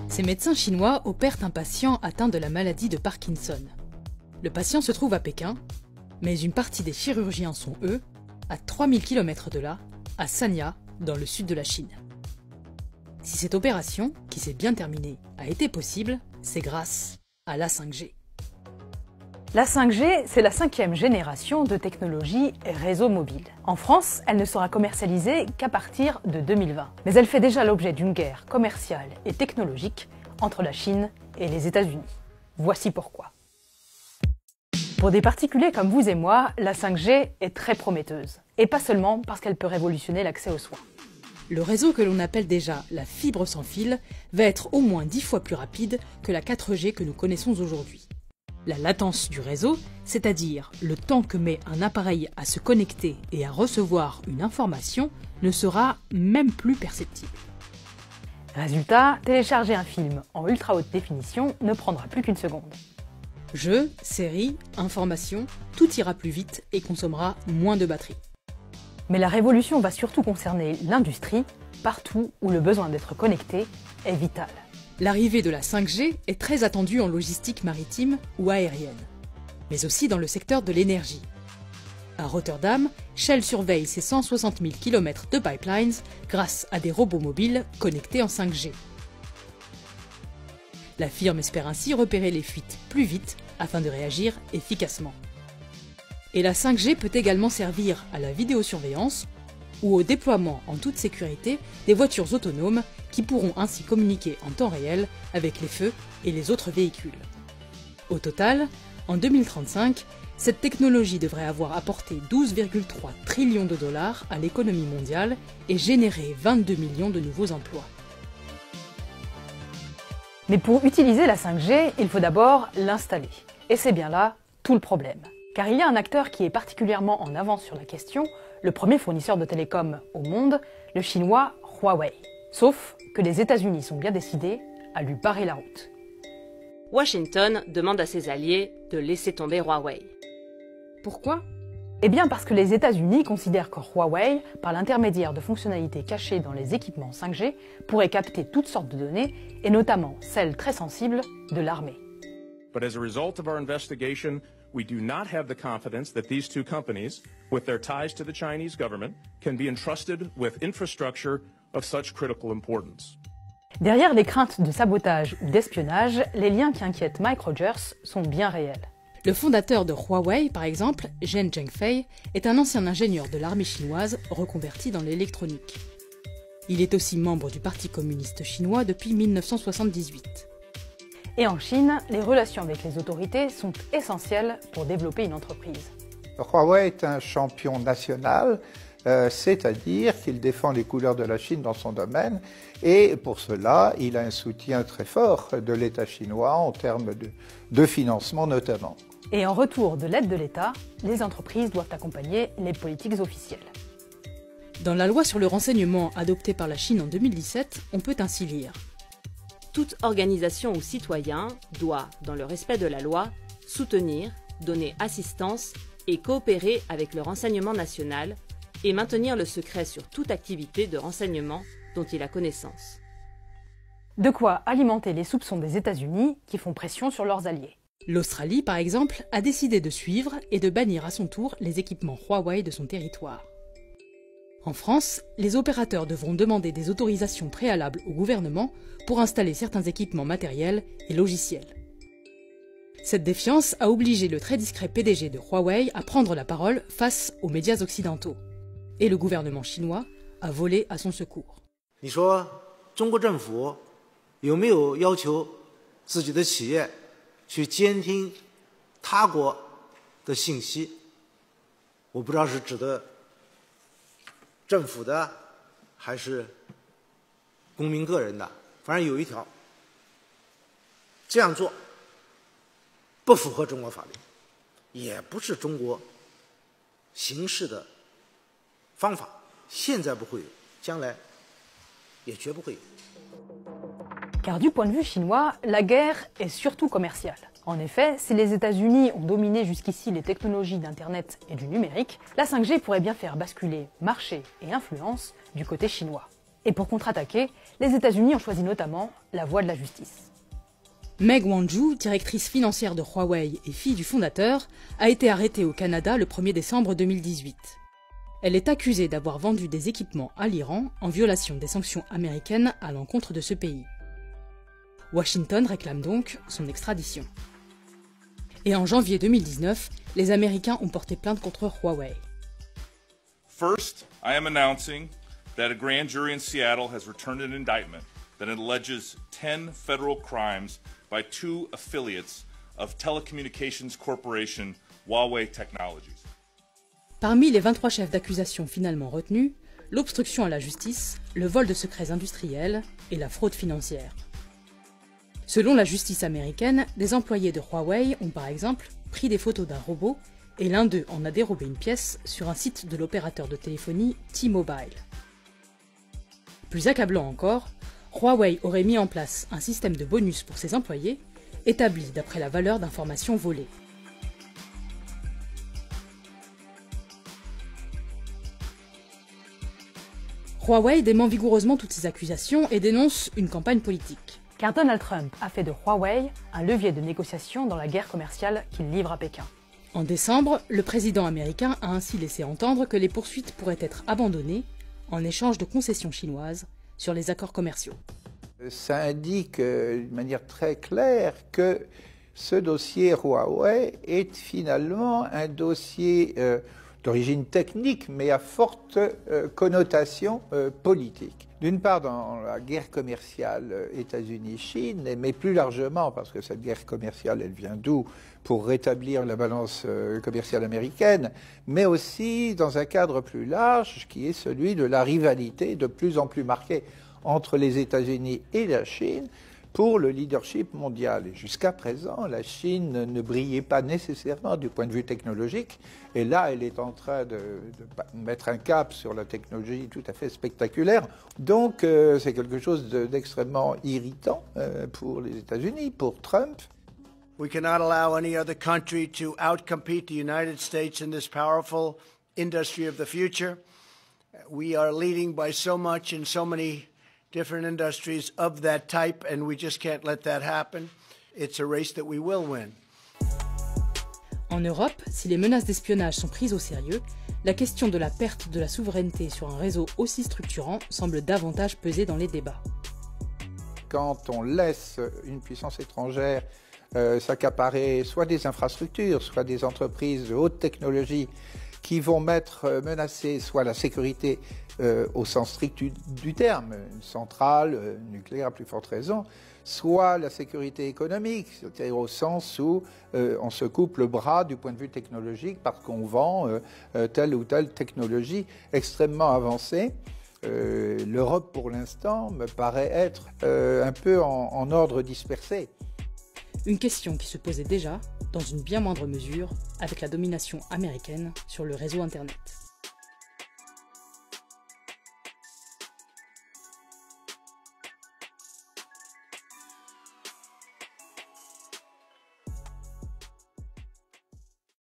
Ces médecins chinois opèrent un patient atteint de la maladie de Parkinson. Le patient se trouve à Pékin, mais une partie des chirurgiens sont, eux, à 3000 km de là, à Sanya, dans le sud de la Chine. Si cette opération, qui s'est bien terminée, a été possible, c'est grâce à la 5G. La 5G, c'est la 5e génération de technologie réseau mobile. En France, elle ne sera commercialisée qu'à partir de 2020. Mais elle fait déjà l'objet d'une guerre commerciale et technologique entre la Chine et les États-Unis. Voici pourquoi. Pour des particuliers comme vous et moi, la 5G est très prometteuse. Et pas seulement parce qu'elle peut révolutionner l'accès aux soins. Le réseau que l'on appelle déjà la fibre sans fil va être au moins 10 fois plus rapide que la 4G que nous connaissons aujourd'hui. La latence du réseau, c'est-à-dire le temps que met un appareil à se connecter et à recevoir une information, ne sera même plus perceptible. Résultat, télécharger un film en ultra haute définition ne prendra plus qu'une seconde. Jeux, séries, informations, tout ira plus vite et consommera moins de batterie. Mais la révolution va surtout concerner l'industrie, partout où le besoin d'être connecté est vital. L'arrivée de la 5G est très attendue en logistique maritime ou aérienne, mais aussi dans le secteur de l'énergie. À Rotterdam, Shell surveille ses 160 000 km de pipelines grâce à des robots mobiles connectés en 5G. La firme espère ainsi repérer les fuites plus vite afin de réagir efficacement. Et la 5G peut également servir à la vidéosurveillance ou au déploiement en toute sécurité des voitures autonomes qui pourront ainsi communiquer en temps réel avec les feux et les autres véhicules. Au total, en 2035, cette technologie devrait avoir apporté 12,3 trillions de dollars à l'économie mondiale et généré 22 millions de nouveaux emplois. Mais pour utiliser la 5G, il faut d'abord l'installer. Et c'est bien là tout le problème. Car il y a un acteur qui est particulièrement en avance sur la question, le premier fournisseur de télécom au monde, le chinois Huawei. Sauf que les États-Unis sont bien décidés à lui barrer la route. Washington demande à ses alliés de laisser tomber Huawei. Pourquoi ? Eh bien parce que les États-Unis considèrent que Huawei, par l'intermédiaire de fonctionnalités cachées dans les équipements 5G, pourrait capter toutes sortes de données, et notamment celles très sensibles de l'armée. But as a result of our investigation, we do not have the confidence that these two companies, with their ties to the Chinese government, can be entrusted with infrastructure of such critical importance. Derrière les craintes de sabotage ou d'espionnage, les liens qui inquiètent Mike Rogers sont bien réels. Le fondateur de Huawei, par exemple, Zhen Zhengfei, est un ancien ingénieur de l'armée chinoise reconverti dans l'électronique. Il est aussi membre du Parti communiste chinois depuis 1978. Et en Chine, les relations avec les autorités sont essentielles pour développer une entreprise. Huawei est un champion national, c'est-à-dire qu'il défend les couleurs de la Chine dans son domaine, et pour cela, il a un soutien très fort de l'État chinois en termes de financement notamment. Et en retour de l'aide de l'État, les entreprises doivent accompagner les politiques officielles. Dans la loi sur le renseignement adoptée par la Chine en 2017, on peut ainsi lire: Toute organisation ou citoyen doit, dans le respect de la loi, soutenir, donner assistance et coopérer avec le renseignement national et maintenir le secret sur toute activité de renseignement dont il a connaissance. De quoi alimenter les soupçons des États-Unis qui font pression sur leurs alliés. L'Australie, par exemple, a décidé de suivre et de bannir à son tour les équipements Huawei de son territoire. En France, les opérateurs devront demander des autorisations préalables au gouvernement pour installer certains équipements matériels et logiciels. Cette défiance a obligé le très discret PDG de Huawei à prendre la parole face aux médias occidentaux. Et le gouvernement chinois a volé à son secours. 你说中国政府有没有要求自己的企业去监听他国的信息？我不知道是指的政府的还是公民个人的，反正有一条，这样做不符合中国法律，也不是中国行事的方法，现在不会有，将来也绝不会有。 Car du point de vue chinois, la guerre est surtout commerciale. En effet, si les États-Unis ont dominé jusqu'ici les technologies d'Internet et du numérique, la 5G pourrait bien faire basculer marché et influence du côté chinois. Et pour contre-attaquer, les États-Unis ont choisi notamment la voie de la justice. Meng Wanzhou, directrice financière de Huawei et fille du fondateur, a été arrêtée au Canada le 1er décembre 2018. Elle est accusée d'avoir vendu des équipements à l'Iran en violation des sanctions américaines à l'encontre de ce pays. Washington réclame donc son extradition. Et en janvier 2019, les Américains ont porté plainte contre Huawei. First, I am announcing that a grand jury in Seattle has returned an indictment that alleges 10 federal crimes by 2 affiliates of Telecommunications Corporation Huawei Technologies. Parmi les 23 chefs d'accusation finalement retenus, l'obstruction à la justice, le vol de secrets industriels et la fraude financière. Selon la justice américaine, des employés de Huawei ont par exemple pris des photos d'un robot et l'un d'eux en a dérobé une pièce sur un site de l'opérateur de téléphonie T-Mobile. Plus accablant encore, Huawei aurait mis en place un système de bonus pour ses employés, établi d'après la valeur d'informations volées. Huawei dément vigoureusement toutes ces accusations et dénonce une campagne politique. Car Donald Trump a fait de Huawei un levier de négociation dans la guerre commerciale qu'il livre à Pékin. En décembre, le président américain a ainsi laissé entendre que les poursuites pourraient être abandonnées en échange de concessions chinoises sur les accords commerciaux. Ça indique d'une manière très claire que ce dossier Huawei est finalement un dossier d'origine technique, mais à forte connotation politique. D'une part, dans la guerre commerciale États-Unis-Chine, mais plus largement, parce que cette guerre commerciale, elle vient d'où? Pour rétablir la balance commerciale américaine, mais aussi dans un cadre plus large, qui est celui de la rivalité de plus en plus marquée entre les États-Unis et la Chine pour le leadership mondial. Et jusqu'à présent, la Chine ne brillait pas nécessairement du point de vue technologique. Et là, elle est en train de mettre un cap sur la technologie tout à fait spectaculaire. Donc, c'est quelque chose d'extrêmement irritant pour les États-Unis, pour Trump. We cannot allow any other country to outcompete the United States in this powerful industry of the future. We are leading by so much in so many different industries of that type, and we just can't let that happen. It's a race that we will win. En Europe, si les menaces d'espionnage sont prises au sérieux, la question de la perte de la souveraineté sur un réseau aussi structurant semble davantage peser dans les débats. Quand on laisse une puissance étrangère s'accaparer soit des infrastructures, soit des entreprises de haute technologie qui vont menacer soit la sécurité au sens strict du terme, une centrale nucléaire à plus forte raison, soit la sécurité économique, c'est-à-dire au sens où on se coupe le bras du point de vue technologique parce qu'on vend telle ou telle technologie extrêmement avancée. L'Europe, pour l'instant, me paraît être un peu en ordre dispersé. Une question qui se posait déjà, dans une bien moindre mesure, avec la domination américaine sur le réseau Internet.